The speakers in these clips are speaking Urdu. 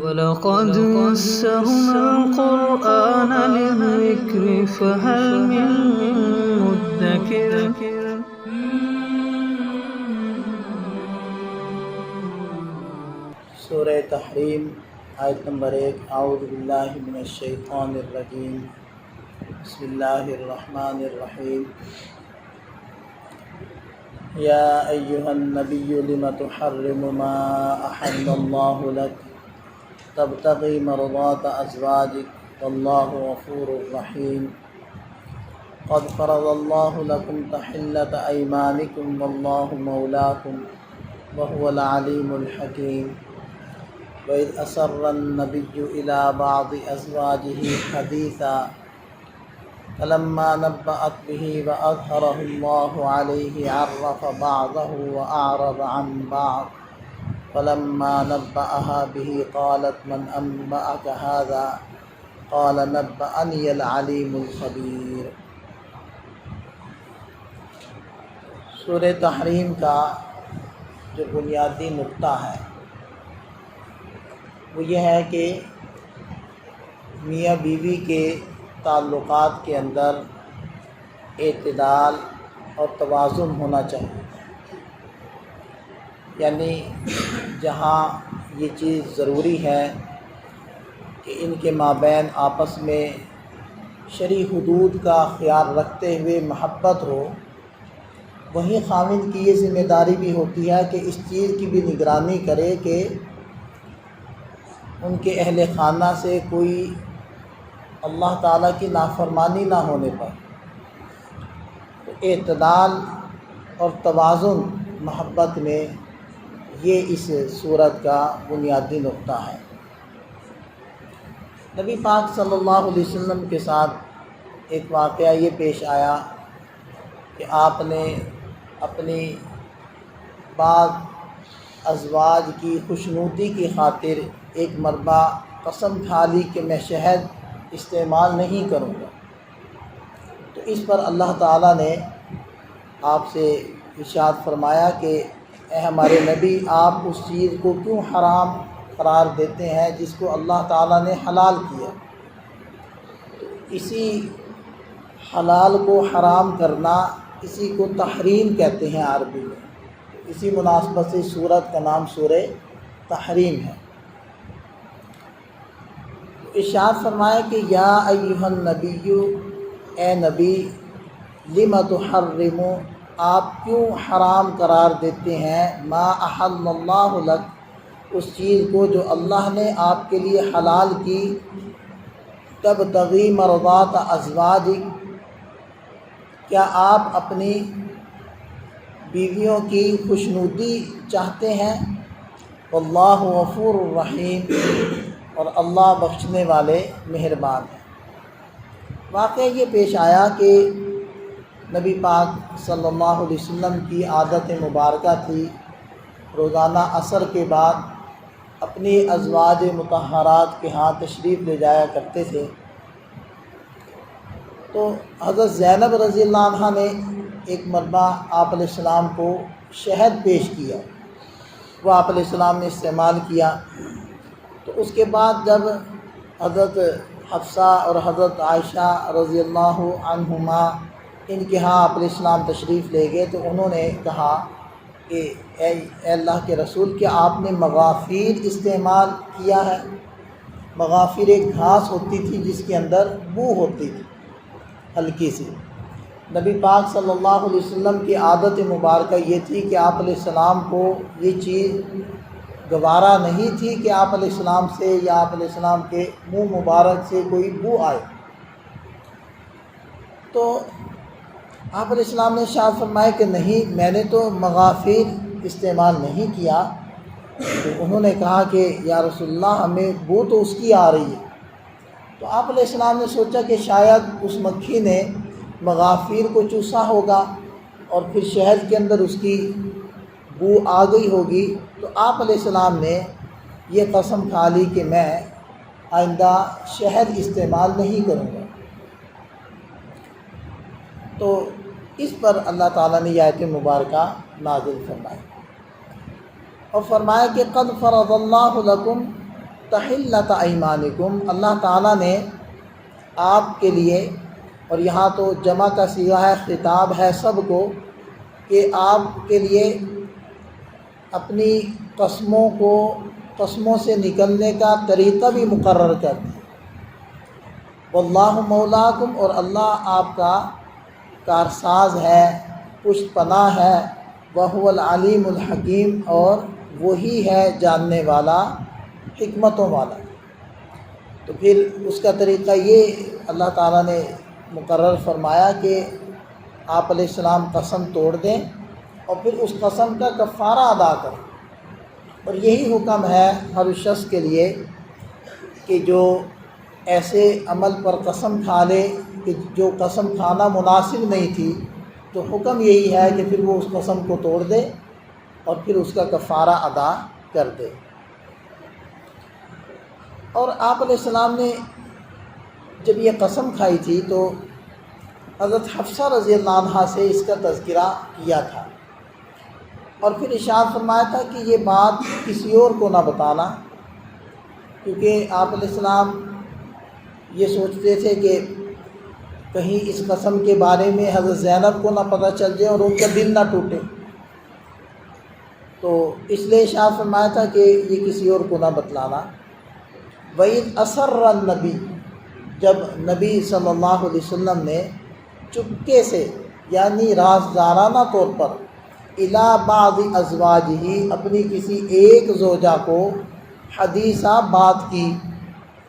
وَلَقَدْ يَسَّرْنَا الْقُرْآنَ لِلذِّكْرِ فَهَلْ مِن مُّدَّكِرٍ سورہ تحریم آیت نمبر 1۔ اعوذ باللہ من الشیطان الرجیم، بسم اللہ الرحمن الرحیم۔ یا ایہا النبی لم تحرم ما احل اللہ لک تبتغی مرضات ازواجک واللہ غفور رحیم۔ قد فرض اللہ لکم تحلۃ ایمانکم واللہ مولاکم وهو العلیم الحکیم۔ وَإِذْ أَسَرَّ النَّبِيُّ إِلَىٰ بَعْضِ أَزْوَاجِهِ حَدِيثًا فَلَمَّا نَبَّأَتْ بِهِ وَأَظْهَرَهُ اللَّهُ عَلَيْهِ عَرَّفَ بَعْضَهُ وَأَعْرَضَ عَن بَعْضٍ فَلَمَّا نَبَّأَهَا بِهِ قَالَتْ مَنْ أَنبَأَكَ هَٰذَا قَالَ نَبَّأَنِيَ الْعَلِيمُ الْخَبِيرُ۔ سورہ تحریم کا جو بنیادی نقطہ ہے وہ یہ ہے کہ میاں بیوی کے تعلقات کے اندر اعتدال اور توازن ہونا چاہیے، یعنی جہاں یہ چیز ضروری ہے کہ ان کے مابین آپس میں شرعی حدود کا خیال رکھتے ہوئے محبت ہو، وہیں خاوند کی یہ ذمہ داری بھی ہوتی ہے کہ اس چیز کی بھی نگرانی کرے کہ ان کے اہل خانہ سے کوئی اللہ تعالیٰ کی نافرمانی نہ ہونے پر تو اعتدال اور توازن محبت میں یہ اس صورت کا بنیادی نقطہ ہے۔ نبی پاک صلی اللہ علیہ وسلم کے ساتھ ایک واقعہ یہ پیش آیا کہ آپ نے اپنی بعض ازواج کی خوشنودی کی خاطر ایک مرتبہ قسم کھا لی کہ میں شہد استعمال نہیں کروں گا، تو اس پر اللہ تعالیٰ نے آپ سے ارشاد فرمایا کہ اے ہمارے نبی، آپ اس چیز کو کیوں حرام قرار دیتے ہیں جس کو اللہ تعالیٰ نے حلال کیا؟ تو اسی حلال کو حرام کرنا، اسی کو تحریم کہتے ہیں عربی میں۔ اسی مناسبت سے سورت کا نام سورہ تحریم ہے۔ ارشاد فرمایا کہ یا ایھا النبی، اے نبی، لم تحرم، آپ کیوں حرام قرار دیتے ہیں ما احل اللہ لک، اس چیز کو جو اللہ نے آپ کے لیے حلال کی، تبتغی مرضات ازواجک، کیا آپ اپنی بیویوں کی خوشنودی چاہتے ہیں؟ واللہ غفور الرحیم، اور اللہ بخشنے والے مہربان ہیں۔ واقعہ یہ پیش آیا کہ نبی پاک صلی اللہ علیہ وسلم کی عادت مبارکہ تھی روزانہ عصر کے بعد اپنی ازواج مطہرات کے ہاں تشریف لے جایا کرتے تھے۔ تو حضرت زینب رضی اللہ عنہ نے ایک مرتبہ آپ علیہ السلام کو شہد پیش کیا، وہ آپ علیہ السلام نے استعمال کیا۔ تو اس کے بعد جب حضرت حفصہ اور حضرت عائشہ رضی اللہ عنہما ان کے ہاں آپ علیہ السلام تشریف لے گئے تو انہوں نے کہا کہ اے اللہ کے رسول، کیا آپ نے مغافیر استعمال کیا ہے؟ مغافیر ایک گھاس ہوتی تھی جس کے اندر بو ہوتی تھی ہلکی سی۔ نبی پاک صلی اللہ علیہ وسلم کی عادت مبارکہ یہ تھی کہ آپ علیہ السلام کو یہ چیز گوارا نہیں تھی کہ آپ علیہ السلام سے یا آپ علیہ السلام کے منہ مبارک سے کوئی بو آئے۔ تو آپ علیہ السلام نے ارشاد فرمایا کہ نہیں، میں نے تو مغافیر استعمال نہیں کیا۔ تو انہوں نے کہا کہ یا رسول اللہ، ہمیں بو تو اس کی آ رہی ہے۔ تو آپ علیہ السلام نے سوچا کہ شاید اس مکھی نے مغافیر کو چوسا ہوگا اور پھر شہد کے اندر اس کی بو آ گئی ہوگی۔ تو آپ علیہ السلام نے یہ قسم کھا لی کہ میں آئندہ شہد استعمال نہیں کروں گا۔ تو اس پر اللہ تعالیٰ نے یہ آیت مبارکہ نازل فرمائی اور فرمایا کہ قد فرض اللہ لکم تحلۃ ایمانکم، اللہ تعالیٰ نے آپ کے لیے، اور یہاں تو جمع کا صیغہ ہے، خطاب ہے سب کو، کہ آپ کے لیے اپنی قسموں سے نکلنے کا طریقہ بھی مقرر کر دیں۔ واللہ مولاکم، اور اللہ آپ کا کارساز ہے، پشت پناہ ہے، وہو العلیم الحکیم، اور وہی ہے جاننے والا، حکمتوں والا۔ تو پھر اس کا طریقہ یہ اللہ تعالیٰ نے مقرر فرمایا کہ آپ علیہ السلام قسم توڑ دیں اور پھر اس قسم کا کفارہ ادا کریں۔ اور یہی حکم ہے ہر شخص کے لیے کہ جو ایسے عمل پر قسم کھا لے کہ جو قسم کھانا مناسب نہیں تھی، تو حکم یہی ہے کہ پھر وہ اس قسم کو توڑ دے اور پھر اس کا کفارہ ادا کر دے۔ اور آپ علیہ السلام نے جب یہ قسم کھائی تھی تو حضرت حفصہ رضی اللہ عنہ سے اس کا تذکرہ کیا تھا، اور پھر ارشاد فرمایا تھا کہ یہ بات کسی اور کو نہ بتانا، کیونکہ آپ علیہ السلام یہ سوچتے تھے کہ کہیں اس قسم کے بارے میں حضرت زینب کو نہ پتہ چل جائے اور ان کا دل نہ ٹوٹے، تو اس لیے ارشاد فرمایا تھا کہ یہ کسی اور کو نہ بتلانا۔ وَإِذْ أَسَرَّ النَّبِيُّ، جب نبی صلی اللہ علیہ وسلم نے چپکے سے یعنی رازدارانہ طور پر اِلَىٰ بَعْضِ أَزْوَاجِهِ، اپنی کسی ایک زوجہ کو حدیثہ بات کی،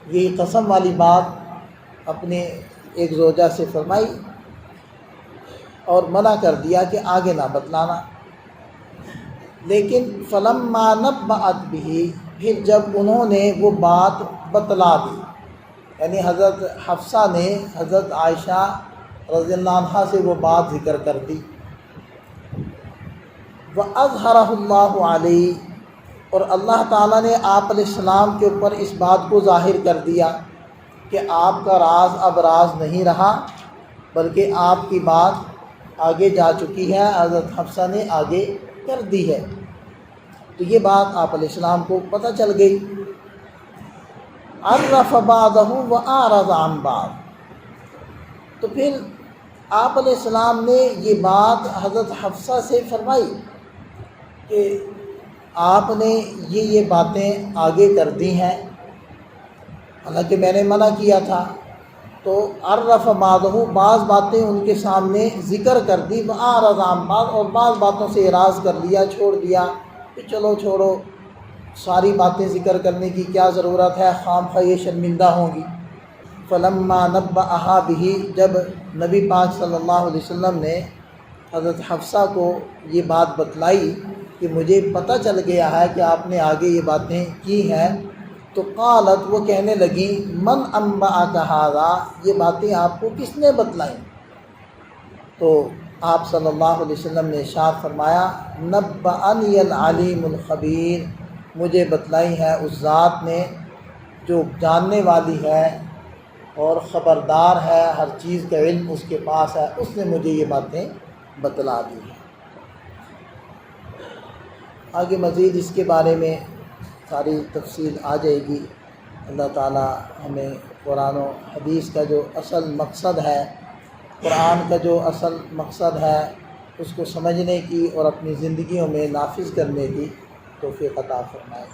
یہی قسم والی بات اپنے ایک زوجہ سے فرمائی اور منع کر دیا کہ آگے نہ بتلانا۔ لیکن فَلَمَّا نَبَّأَتْ بِهِ، پھر جب انہوں نے وہ بات بتلا دی، یعنی حضرت حفصہ نے حضرت عائشہ رضی اللہ عنہ سے وہ بات ذکر کر دی، وَأَظْهَرَهُ اللَّهُ عَلَيْهِ، اور اللہ تعالیٰ نے آپ علیہ السلام کے اوپر اس بات کو ظاہر کر دیا کہ آپ کا راز اب راز نہیں رہا، بلکہ آپ کی بات آگے جا چکی ہے، حضرت حفصہ نے آگے کر دی ہے۔ تو یہ بات آپ علیہ السلام کو پتہ چل گئی۔ عَرَّفَ بَعْضَهُ وَأَعْرَضَ عَنْ بَعْضٍ، تو پھر آپ علیہ السلام نے یہ بات حضرت حفصہ سے فرمائی کہ آپ نے یہ باتیں آگے کر دی ہیں، حالانکہ میں نے منع کیا تھا۔ تو عرف بعضہ، بعض باتیں ان کے سامنے ذکر کر دی، وأعرض عن بعض، اور بعض باتوں سے اعراض کر لیا، چھوڑ دیا کہ چلو چھوڑو، ساری باتیں ذکر کرنے کی کیا ضرورت ہے، خام خواہ یہ شرمندہ ہوں گی۔ فلما نبأہا بہ، جب نبی پاک صلی اللہ علیہ وسلم نے حضرت حفصہ کو یہ بات بتلائی کہ مجھے پتہ چل گیا ہے کہ آپ نے آگے یہ باتیں کی ہیں، تو قالت، وہ کہنے لگی، من انبأک ھذا، یہ باتیں آپ کو کس نے بتلائیں؟ تو آپ صلی اللہ علیہ وسلم نے ارشاد فرمایا، نبأنی العلیم الخبیر، مجھے بتلائی ہے اس ذات نے جو جاننے والی ہے اور خبردار ہے، ہر چیز کا علم اس کے پاس ہے، اس نے مجھے یہ باتیں بتلا دی ہیں۔ آگے مزید اس کے بارے میں ساری تفصیل آ جائے گی۔ اللہ تعالی ہمیں قرآن و حدیث کا جو اصل مقصد ہے، قرآن کا جو اصل مقصد ہے، اس کو سمجھنے کی اور اپنی زندگیوں میں نافذ کرنے کی توفیق عطا فرمائے۔